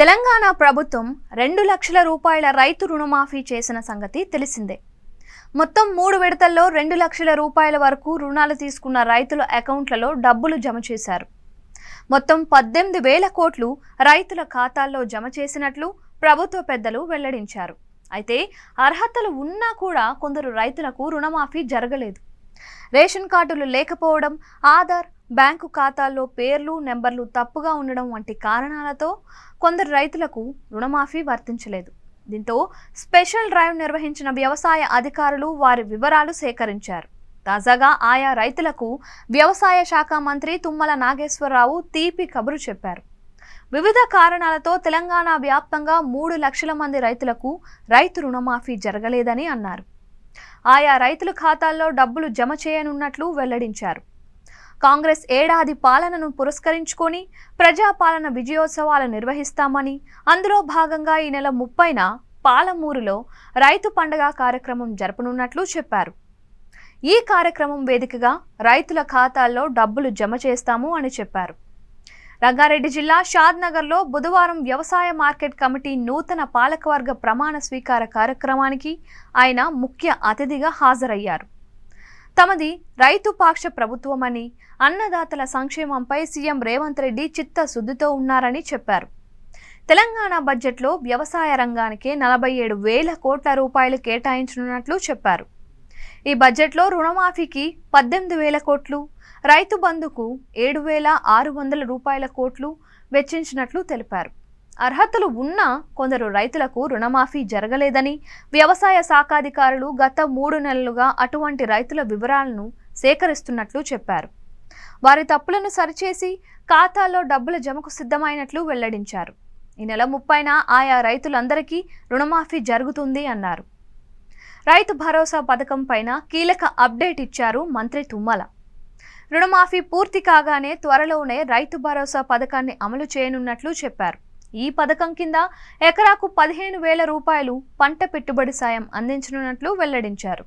తెలంగాణ ప్రభుత్వం 2 లక్షల రూపాయల రైతు రుణమాఫీ చేసిన సంగతి తెలిసిందే. మొత్తం 3 విడతల్లో 2 లక్షల రూపాయల వరకు రుణాలు తీసుకున్న రైతుల అకౌంట్లలో డబ్బులు జమ చేశారు. మొత్తం 18,000 కోట్లు రైతుల ఖాతాల్లో జమ చేసినట్లు ప్రభుత్వ పెద్దలు వెల్లడించారు. అయితే అర్హతలు ఉన్నా కూడా కొందరు రైతులకు రుణమాఫీ జరగలేదు. రేషన్ కార్డులు లేకపోవడం, ఆధార్, బ్యాంకు ఖాతాల్లో పేర్లు, నెంబర్లు తప్పుగా ఉండడం వంటి కారణాలతో కొందరు రైతులకు రుణమాఫీ వర్తించలేదు. దీంతో స్పెషల్ డ్రైవ్ నిర్వహించిన వ్యవసాయ అధికారులు వారి వివరాలు సేకరించారు. తాజాగా ఆయా రైతులకు వ్యవసాయ శాఖ మంత్రి తుమ్మల నాగేశ్వరరావు తీపి కబురు చెప్పారు. వివిధ కారణాలతో తెలంగాణ వ్యాప్తంగా 3 లక్షల మంది రైతులకు రైతు రుణమాఫీ జరగలేదని అన్నారు. ఆయా రైతుల ఖాతాల్లో డబ్బులు జమ చేయనున్నట్లు వెల్లడించారు. కాంగ్రెస్ ఏడాది పాలనను పురస్కరించుకొని ప్రజాపాలన విజయోత్సవాలు నిర్వహిస్తామని, అందులో భాగంగా ఈ నెల 30న పాలమూరులో రైతు పండుగ కార్యక్రమం జరపనున్నట్లు చెప్పారు. ఈ కార్యక్రమం వేదికగా రైతుల ఖాతాల్లో డబ్బులు జమ చేస్తాము అని చెప్పారు. రంగారెడ్డి జిల్లా షాద్నగర్లో బుధవారం వ్యవసాయ మార్కెట్ కమిటీ నూతన పాలకవర్గ ప్రమాణ స్వీకార కార్యక్రమానికి ఆయన ముఖ్య అతిథిగా హాజరయ్యారు. తమది రైతు పాక్ష ప్రభుత్వమని, అన్నదాతల సంక్షేమంపై సీఎం రేవంత్ రెడ్డి చిత్తశుద్ధితో ఉన్నారని చెప్పారు. తెలంగాణ బడ్జెట్లో వ్యవసాయ రంగానికి 47,000 కోట్ల రూపాయలు కేటాయించనున్నట్లు చెప్పారు. ఈ బడ్జెట్లో రుణమాఫీకి 18,000 కోట్లు, రైతు బంధుకు 7,600 రూపాయల కోట్లు వెచ్చించినట్లు తెలిపారు. అర్హతలు ఉన్నా కొందరు రైతులకు రుణమాఫీ జరగలేదని, వ్యవసాయ శాఖాధికారులు గత 3 నెలలుగా అటువంటి రైతుల వివరాలను సేకరిస్తున్నట్లు చెప్పారు. వారి తప్పులను సరిచేసి ఖాతాల్లో డబ్బుల జమకు సిద్ధమైనట్లు వెల్లడించారు. ఈ నెల 30న ఆయా రైతులందరికీ రుణమాఫీ జరుగుతుంది అన్నారు. రైతు భరోసా పథకం పైన కీలక అప్డేట్ ఇచ్చారు మంత్రి తుమ్మల. రుణమాఫీ పూర్తి కాగానే త్వరలోనే రైతు భరోసా పథకాన్ని అమలు చేయనున్నట్లు చెప్పారు. ఈ పథకం కింద ఎకరాకు 15,000 రూపాయలు పంట పెట్టుబడి సాయం అందించనున్నట్లు వెల్లడించారు.